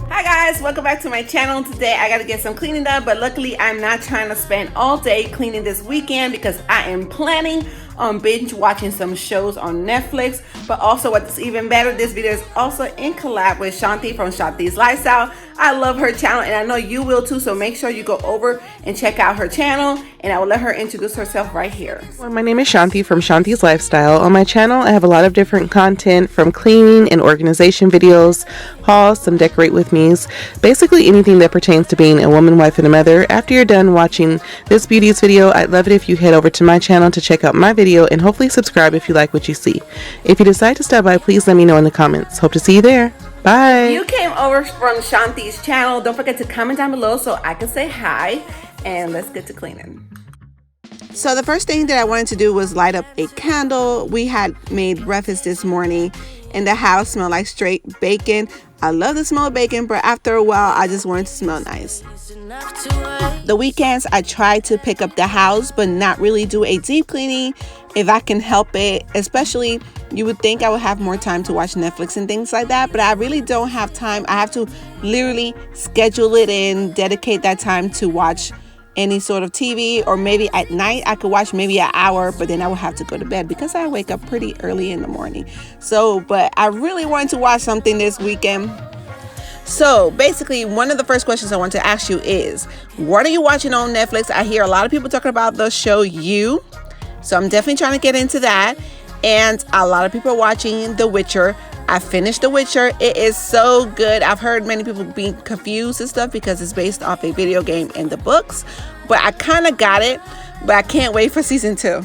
Hi guys, welcome back to my channel. Today I gotta get some cleaning done, but luckily I'm not trying to spend all day cleaning this weekend because I am planning on binge watching some shows on Netflix. But also what's even better, this video is also in collab with Shanti from Shanti's Lifestyle. I love her channel and I know you will too, so make sure you go over and check out her channel, and I will let her introduce herself right here. My name is Shanti from Shanti's Lifestyle. On my channel I have a lot of different content, from cleaning and organization videos, hauls, some decorate with me's, basically anything that pertains to being a woman, wife, and a mother. After you're done watching this beauty's video, I'd love it if you head over to my channel to check out my video and hopefully subscribe if you like what you see. If you decide to stop by, please let me know in the comments. Hope to see you there. Bye. If you came over from Shanti's channel, don't forget to comment down below so I can say hi, and let's get to cleaning. So the first thing that I wanted to do was light up a candle. We had made breakfast this morning and the house smelled like straight bacon. I love the smell of bacon, but after a while I just wanted to smell nice. The weekends I try to pick up the house but not really do a deep cleaning if I can help it. Especially, you would think I would have more time to watch Netflix and things like that, but I really don't have time. I have to literally schedule it in, dedicate that time to watch any sort of TV, or maybe at night I could watch maybe an hour, but then I would have to go to bed because I wake up pretty early in the morning. So, but I really wanted to watch something this weekend. So basically, one of the first questions I want to ask you is, what are you watching on Netflix? I hear a lot of people talking about the show You, so I'm definitely trying to get into that. And a lot of people are watching The Witcher. I finished The Witcher. It is so good. I've heard many people being confused and stuff because it's based off a video game and the books, but I kind of got it. But I can't wait for season 2.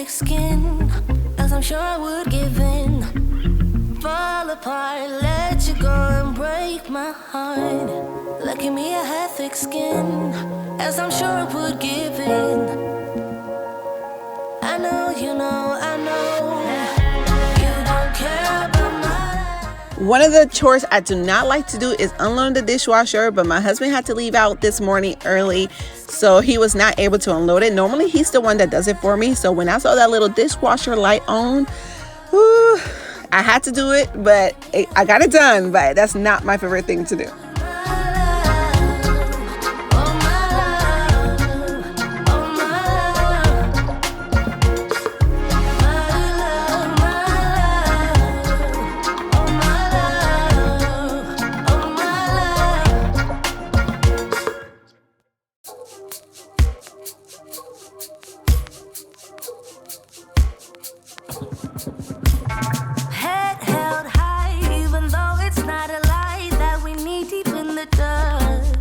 Skin, as I'm sure I would give in, fall apart, let you go and break my heart. Lucky me, I had thick skin, as I'm sure I would give in. I know, you know, I know you don't care about my... One of the chores I do not like to do is unload the dishwasher, but my husband had to leave out this morning early, so he was not able to unload it. Normally he's the one that does it for me, so when I saw that little dishwasher light on, whew, I had to do it, but I got it done. But that's not my favorite thing to do. Head held high, even though it's not a lie that we need deep in the dust.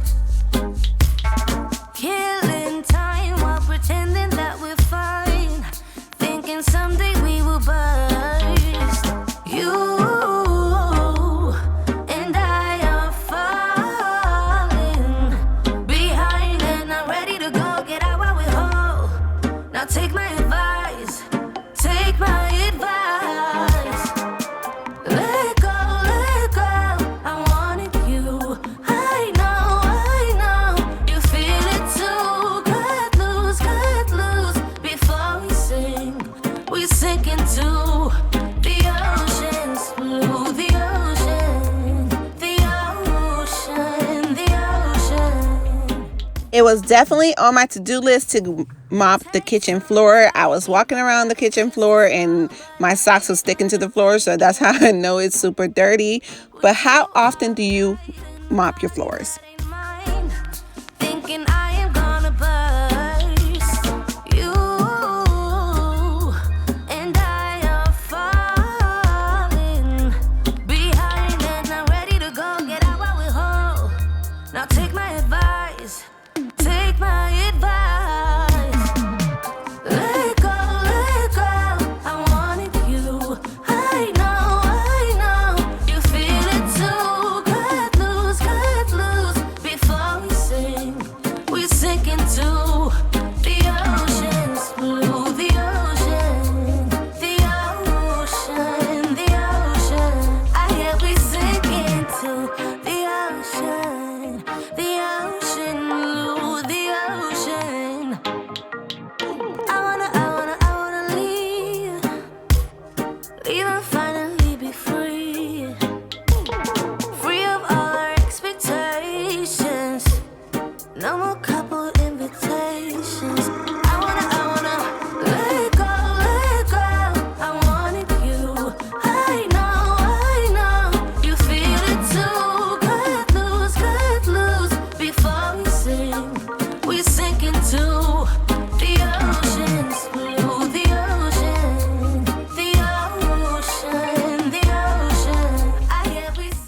Killing time while pretending that we're fine, thinking someday we will burst. You and I are falling behind and not ready to go. Get out while we're whole. Now take my advice. Take my advice. Let go, I wanted you. I know, you feel it too. Cut loose, before we sink. We sink into the ocean's blue. The ocean. It was definitely on my to-do list to mop the kitchen floor. I was walking around the kitchen floor and my socks were sticking to the floor, so that's how I know it's super dirty. But how often do you mop your floors? Thinking I am gonna burst. You and I are falling behind and not ready to go. Get out while we're whole. Now take my advice. Take my advice. Let go, I wanted you. I know, you feel it too. Cut loose,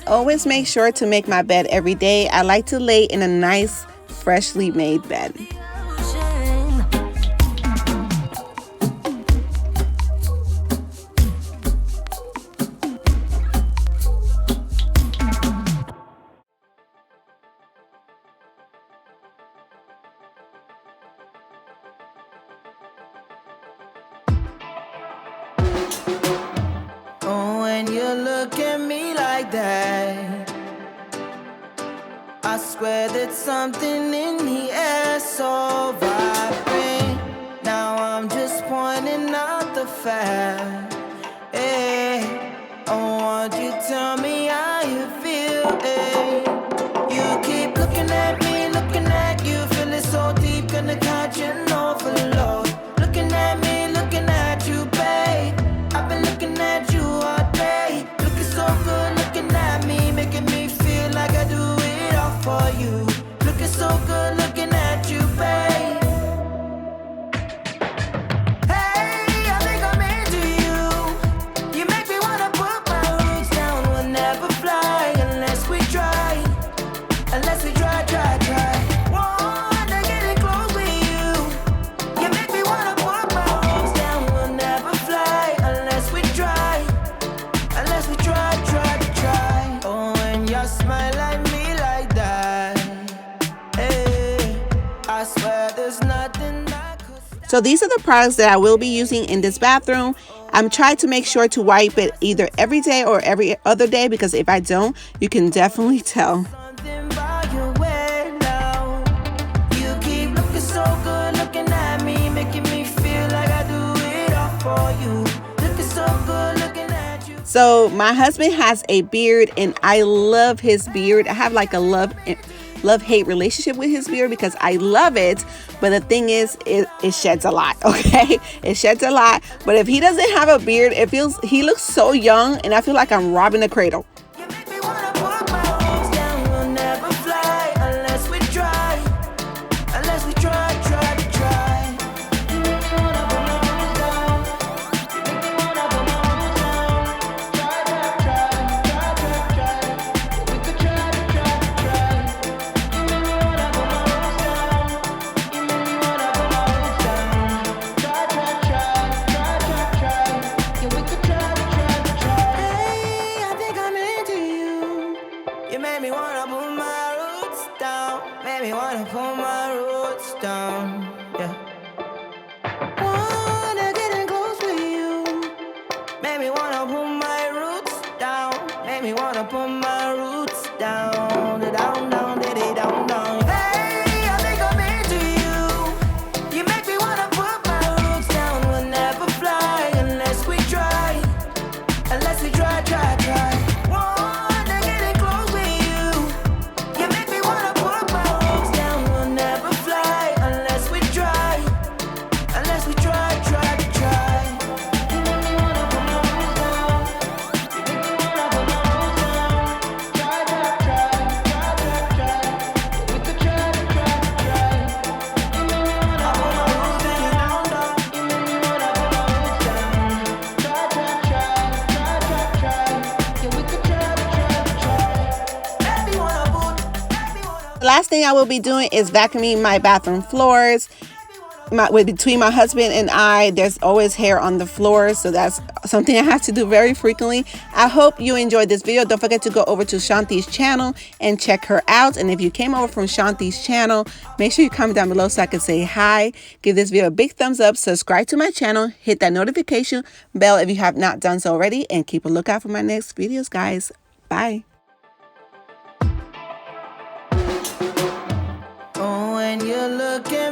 always make sure to make my bed every day. I like to lay in a nice, freshly made bed. When you look at me like that, I swear that something in the air so vibrant. Now I'm just pointing out the fact. Hey, I want you to tell me how you feel. Hey, you keep looking at me, looking at you, feeling so deep, gonna catch an overload. Looking at me, looking at you, babe. I've been looking at you all day. Looking so good, looking at me, making me feel like I do it all for you. Looking so good, looking at you, babe. Hey, I think I'm into you. You make me wanna put my roots down. We'll never fly unless we try. Unless we try. Wanna get it close with you. You make me wanna put my roots down. We'll never fly unless we try. Unless we try. Oh, when you smile at me like that, hey, I swear there's nothing I could. So these are the products that I will be using in this bathroom. I'm trying to make sure to wipe it either every day or every other day, because if I don't, you can definitely tell. Something about your way now. You keep looking so good, looking at me, making me feel like I do it all for you. Looking so good, looking at you. So my husband has a beard and I love his beard. I have like a love-hate relationship with his beard because I love it, but the thing is it sheds a lot. Okay, it sheds a lot, but if he doesn't have a beard, he looks so young and I feel like I'm robbing the cradle. You make me wanna put my roots down. We'll never fly unless we try. Unless we try. You made me wanna put my roots down. Made me wanna put my roots down. Yeah. Wanna get in close with you. Made me wanna put my roots down. Made me wanna put my roots down. Down, diddy, down. Hey, I think I'm into you. You make me wanna put my roots down. We'll never fly unless we try. Unless we try. The last thing I will be doing is vacuuming my bathroom floors. Between my husband and I, there's always hair on the floor, so that's something I have to do very frequently. I hope you enjoyed this video. Don't forget to go over to Shanti's channel and check her out. And if you came over from Shanti's channel, make sure you comment down below so I can say hi. Give this video a big thumbs up, subscribe to my channel, hit that notification bell if you have not done so already, and keep a lookout for my next videos, guys. Bye. Oh, when you look at